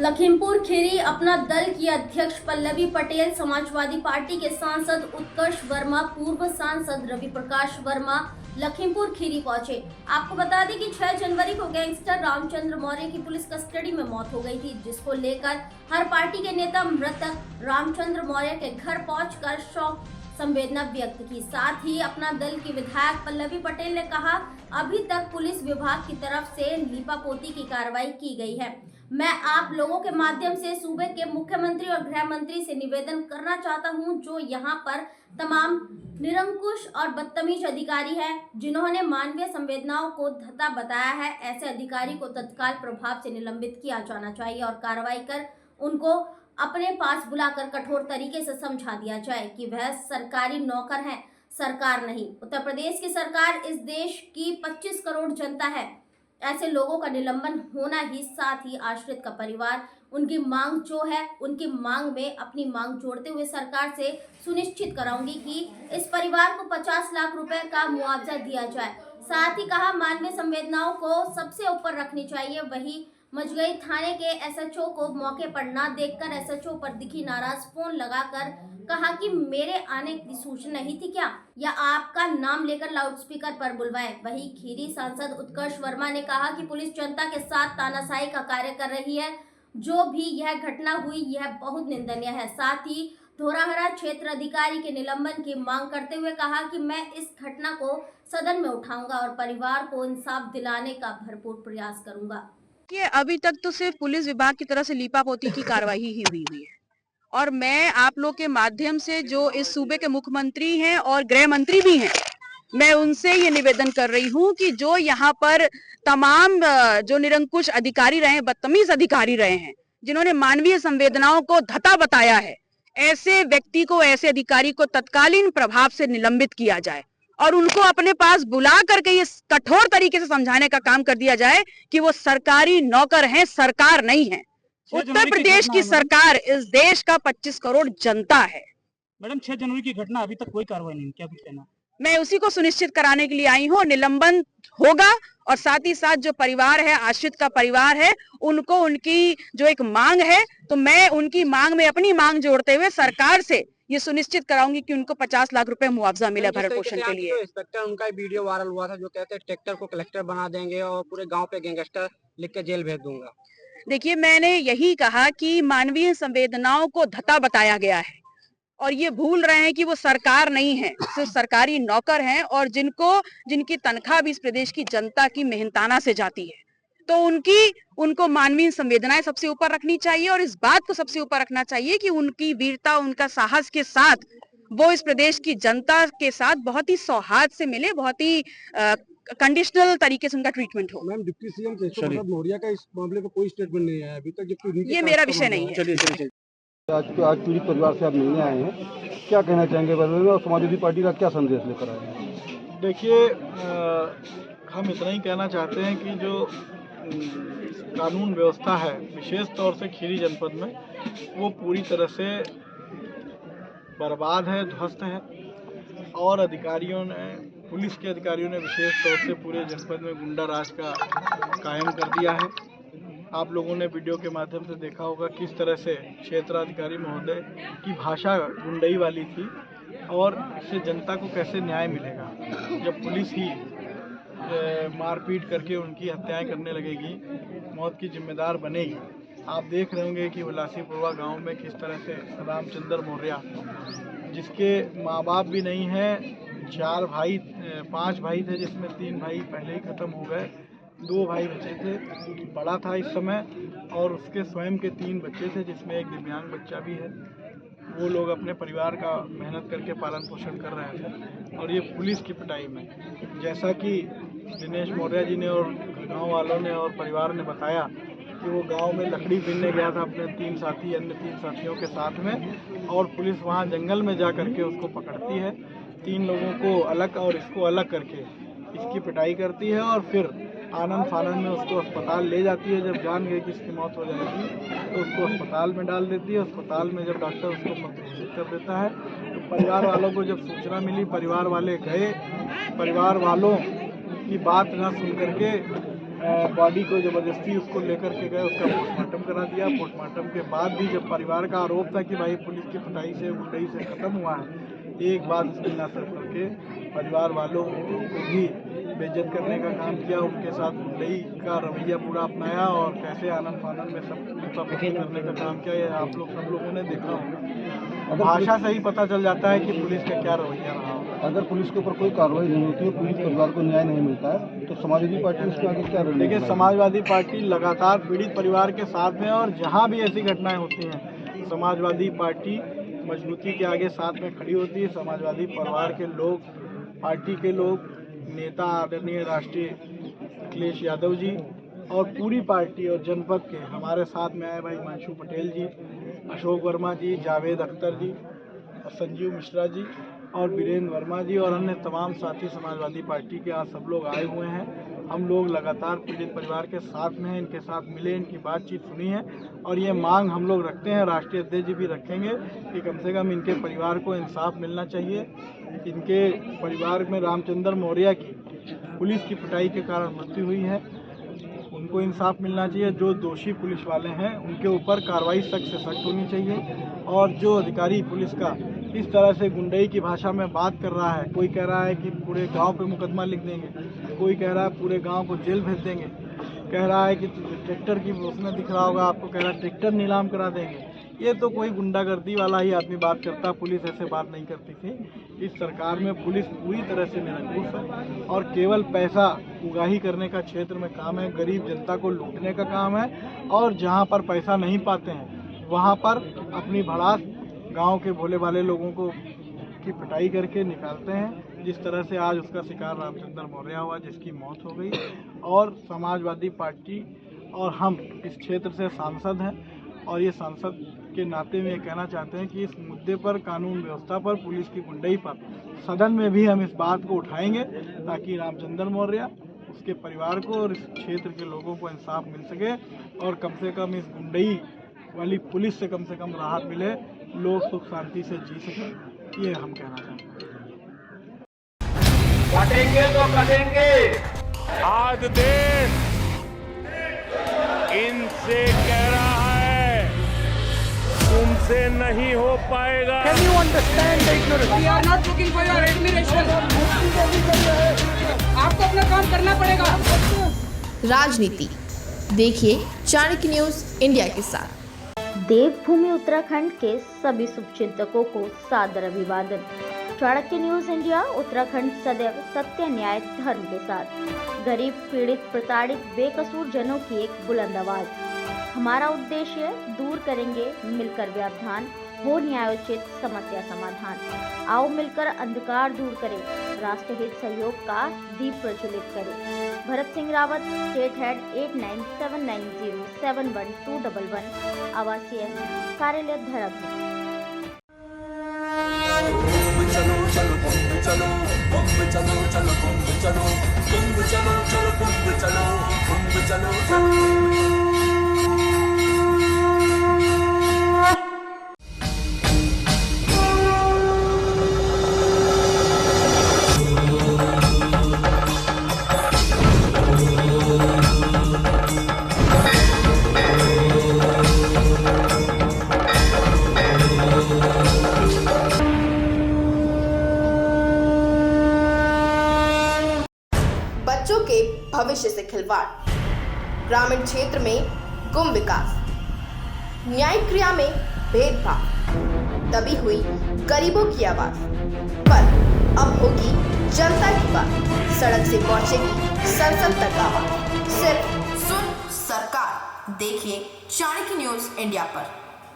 लखीमपुर खीरी अपना दल की अध्यक्ष पल्लवी पटेल, समाजवादी पार्टी के सांसद उत्कर्ष वर्मा, पूर्व सांसद रवि प्रकाश वर्मा लखीमपुर खीरी पहुंचे। आपको बता दें कि 6 जनवरी को गैंगस्टर रामचंद्र मौर्य की पुलिस कस्टडी में मौत हो गई थी, जिसको लेकर हर पार्टी के नेता मृतक रामचंद्र मौर्य के घर पहुंचकर शोक संवेदना व्यक्त की। साथ ही अपना दल की विधायक पल्लवी पटेल ने कहा, अभी तक पुलिस विभाग की तरफ से लीपापोती की कार्रवाई की गई है। मैं आप लोगों के माध्यम से सूबे के मुख्यमंत्री और गृह मंत्री से निवेदन करना चाहता हूं, जो यहां पर तमाम निरंकुश और बदतमीज अधिकारी हैं, जिन्होंने मानवीय संवेदनाओं को धत्ता बताया है, ऐसे अधिकारी को तत्काल प्रभाव से निलंबित किया जाना चाहिए और कार्रवाई कर उनको अपने पास बुलाकर कठोर तरीके से समझा दिया जाए कि वह सरकारी नौकर हैं, सरकार नहीं। उत्तर प्रदेश की सरकार इस देश की 25 करोड़ जनता है। ऐसे लोगों का निलंबन होना ही, साथ ही आश्रित का परिवार, उनकी मांग जो है, उनकी मांग में अपनी मांग जोड़ते हुए सरकार से सुनिश्चित कराऊंगी कि इस परिवार को 50 लाख रुपए का मुआवजा दिया जाए। साथ ही कहा, मानवीय संवेदनाओं को सबसे ऊपर रखनी चाहिए। वही मजगई थाने के एसएचओ को मौके पर ना देखकर एसएचओ पर दिखी नाराज फोन लगाकर कहा कि मेरे आने की सूचना नहीं थी क्या, या आपका नाम लेकर लाउडस्पीकर पर बुलवाएं। वहीं खीरी सांसद उत्कर्ष वर्मा ने कहा कि पुलिस जनता के साथ तानाशाही का कार्य कर रही है। जो भी यह घटना हुई, यह बहुत निंदनीय है। साथ ही धोराहरा क्षेत्र अधिकारी के निलंबन की मांग करते हुए कहा कि मैं इस घटना को सदन में उठाऊंगा और परिवार को इंसाफ दिलाने का भरपूर प्रयास करूंगा। कि अभी तक तो सिर्फ पुलिस विभाग की तरफ से लीपापोती की कार्रवाई ही हुई है और मैं आप लोग के माध्यम से जो इस सूबे के मुख्यमंत्री हैं और गृह मंत्री भी हैं, मैं उनसे ये निवेदन कर रही हूं कि जो यहाँ पर तमाम जो निरंकुश अधिकारी रहे हैं, बदतमीज अधिकारी रहे हैं, जिन्होंने मानवीय संवेदनाओं को धत्ता बताया है, ऐसे व्यक्ति को, ऐसे अधिकारी को तत्कालीन प्रभाव से निलंबित किया जाए और उनको अपने पास बुला करके ये कठोर तरीके से समझाने का काम कर दिया जाए कि वो सरकारी नौकर हैं, सरकार नहीं है। उत्तर प्रदेश की सरकार इस देश का 25 करोड़ जनता है। मैडम, 6 जनवरी की घटना, अभी तक कोई कार्रवाई नहीं, क्या कुछ कहना? मैं उसी को सुनिश्चित कराने के लिए आई हूँ। निलंबन होगा और साथ ही साथ जो परिवार है, आश्रित का परिवार है, उनको उनकी जो एक मांग है, तो मैं उनकी मांग में अपनी मांग जोड़ते हुए सरकार से ये सुनिश्चित कराऊंगी कि उनको 50 लाख रुपए मुआवजा मिले भरण पोषण के लिए। इंस्पेक्टर, उनका वीडियो वायरल हुआ था जो कहते हैं ट्रैक्टर को कलेक्टर बना देंगे और पूरे गांव पे गैंगस्टर लिख के जेल भेज दूंगा। देखिए, मैंने यही कहा कि मानवीय संवेदनाओं को धत्ता बताया गया है और ये भूल रहे हैं कि वो सरकार नहीं है, सिर्फ सरकारी नौकर हैं और जिनकी तनख्वाह भी इस प्रदेश की जनता की मेहनताना से जाती है। तो उनको मानवीय संवेदनाएं सबसे ऊपर रखनी चाहिए और इस बात को सबसे ऊपर रखना चाहिए कि उनकी वीरता, उनका साहस के साथ वो इस प्रदेश की जनता के साथ बहुत ही सौहार्द से मिले, बहुत ही कंडीशनल तरीके से उनका ट्रीटमेंट हो। Ma'am, deputy CM Keshav Prasad Maurya का इस मामले में कोई स्टेटमेंट नहीं आया अभी तक, जबकि ये मेरा विषय नहीं है। चलिए। आज पीड़ित परिवार से आप मिलने आए हैं, क्या कहना चाहेंगे और समाजवादी पार्टी का क्या संदेश लेकर आए हैं? देखिए, हम इतना ही कहना चाहते हैं कि जो कानून व्यवस्था है, विशेष तौर से खीरी जनपद में, वो पूरी तरह से बर्बाद है, ध्वस्त है और अधिकारियों ने, पुलिस के अधिकारियों ने विशेष तौर से पूरे जनपद में गुंडा राज का कायम कर दिया है। आप लोगों ने वीडियो के माध्यम से देखा होगा किस तरह से क्षेत्राधिकारी महोदय की भाषा गुंडई वाली थी और इससे जनता को कैसे न्याय मिलेगा जब पुलिस ही मारपीट करके उनकी हत्याएं करने लगेगी, मौत की जिम्मेदार बनेगी। आप देख रहे होंगे कि उल्लासीपुरवा गांव में किस तरह से रामचंद्र मौर्य, जिसके माँ बाप भी नहीं हैं, 5 भाई थे, जिसमें 3 भाई पहले ही खत्म हो गए, 2 भाई बचे थे, बड़ा था इस समय, और उसके स्वयं के 3 बच्चे थे, जिसमें एक दिव्यांग बच्चा भी है। वो लोग अपने परिवार का मेहनत करके पालन पोषण कर रहे थे और ये पुलिस की पिटाई में, जैसा कि दिनेश मौर्य जी ने और गांव वालों ने और परिवार ने बताया कि वो गांव में लकड़ी बीनने गया था अपने अन्य 3 साथियों के साथ में, और पुलिस वहां जंगल में जा करके उसको पकड़ती है, 3 लोगों को अलग और इसको अलग करके इसकी पिटाई करती है और फिर आनंद फानंद में उसको अस्पताल ले जाती है। जब जान गई कि इसकी मौत हो जाएगी तो उसको अस्पताल में डाल देती है। अस्पताल में जब डॉक्टर उसको मृत घोषित कर देता है तो परिवार वालों को जब सूचना मिली, परिवार वाले गए, परिवार वालों की बात न सुन करके बॉडी को जबरदस्ती उसको लेकर के गए, उसका पोस्टमार्टम करा दिया। पोस्टमार्टम के बाद भी जब परिवार का आरोप था कि भाई पुलिस की पिटाई से गुंडई से ख़त्म हुआ है, एक बात उसकी ना सर करके परिवार वालों को भी बेइज्जत करने का काम किया, उनके साथ गुंडई का रवैया पूरा अपनाया और कैसे आनंद फानंद में सब लिपापोती करने का काम किया, ये आप लोग सब लोगों ने देखा होगा। भाषा से ही पता चल जाता है कि पुलिस का क्या रवैया रहा होगा। अगर पुलिस के ऊपर कोई कार्रवाई नहीं होती है, पीड़ित परिवार को न्याय नहीं मिलता है, तो समाजवादी पार्टी उसके आगे क्या रणनीति? देखिए, समाजवादी पार्टी लगातार पीड़ित परिवार के साथ में, और जहाँ भी ऐसी घटनाएं होती हैं समाजवादी पार्टी मजबूती के आगे साथ में खड़ी होती है। समाजवादी परिवार के लोग, पार्टी के लोग, नेता आदरणीय राष्ट्रीय अखिलेश यादव जी और पूरी पार्टी और जनपद के हमारे साथ में आए भाई हिमांशु पटेल जी, अशोक वर्मा जी, जावेद अख्तर जी, संजीव मिश्रा जी और वीरेंद्र वर्मा जी और अन्य तमाम साथी समाजवादी पार्टी के आज सब लोग आए हुए हैं। हम लोग लगातार पीड़ित परिवार के साथ में हैं, इनके साथ मिले, इनकी बातचीत सुनी है और ये मांग हम लोग रखते हैं, राष्ट्रीय अध्यक्ष जी भी रखेंगे कि कम से कम इनके परिवार को इंसाफ मिलना चाहिए। इनके परिवार में रामचंद्र मौर्य की पुलिस की पिटाई के कारण मृत्यु हुई है, उनको इंसाफ मिलना चाहिए। जो दोषी पुलिस वाले हैं उनके ऊपर कार्रवाई सख्त से सख्त होनी चाहिए और जो अधिकारी पुलिस का इस तरह से गुंडई की भाषा में बात कर रहा है, कोई कह रहा है कि पूरे गांव पे मुकदमा लिख देंगे, कोई कह रहा है पूरे गांव को जेल भेज देंगे, कह रहा है कि ट्रैक्टर की उसमें दिख रहा होगा आपको, कह रहा है ट्रैक्टर नीलाम करा देंगे। ये तो कोई गुंडागर्दी वाला ही आदमी बात करता, पुलिस ऐसे बात नहीं करती थी। इस सरकार में पुलिस पूरी तरह से निरंकुश है और केवल पैसा उगाही करने का क्षेत्र में काम है, गरीब जनता को लूटने का काम है और जहां पर पैसा नहीं पाते हैं वहां पर अपनी भड़ास गांव के भोले भाले लोगों को की पिटाई करके निकालते हैं। जिस तरह से आज उसका शिकार रामचंद्र मौर्य हुआ, जिसकी मौत हो गई। और समाजवादी पार्टी और हम इस क्षेत्र से सांसद हैं और ये सांसद के नाते में ये कहना चाहते हैं कि इस मुद्दे पर, कानून व्यवस्था पर, पुलिस की गुंडई पर सदन में भी हम इस बात को उठाएंगे ताकि रामचंद्र मौर्य, उसके परिवार को और इस क्षेत्र के लोगों को इंसाफ मिल सके और कम से कम इस गुंडई वाली पुलिस से कम राहत मिले, लोग सुख शांति से जी सकें। ये हम कहना चाहते हैं। कटेंगे तो कटेंगे। आज देश इनसे कह रहा है तुमसे नहीं हो पाएगा। Can you understand the ignorance? We are not looking for your admiration. आपको अपना काम करना पड़ेगा। राजनीति देखिए चाणक्य न्यूज इंडिया के साथ। देवभूमि उत्तराखंड के सभी शुभचिंतकों को सादर अभिवादन। चाणक्य न्यूज इंडिया उत्तराखंड सदैव सत्य, न्याय, धर्म के साथ। गरीब, पीड़ित, प्रताड़ित, बेकसूर जनों की एक बुलंद आवाज। हमारा उद्देश्य दूर करेंगे मिलकर व्यवधान, हो न्यायोचित समस्या समाधान। आओ मिलकर अंधकार दूर करें, राष्ट्रहित सहयोग का दीप प्रज्वलित करें। भरत सिंह रावत, स्टेट हेड 8979071211, आवासीय कार्यालय धराधर। बच्चों के भविष्य से खिलवाड़, ग्रामीण क्षेत्र में गुम विकास, न्यायिक क्रिया में भेदभाव, दबी हुई गरीबों की आवाज पर अब होगी जनता की बात। सड़क से पहुंचेगी संसद तक आवाज। सिर्फ सुन सरकार, देखिए चाणक्य न्यूज इंडिया पर।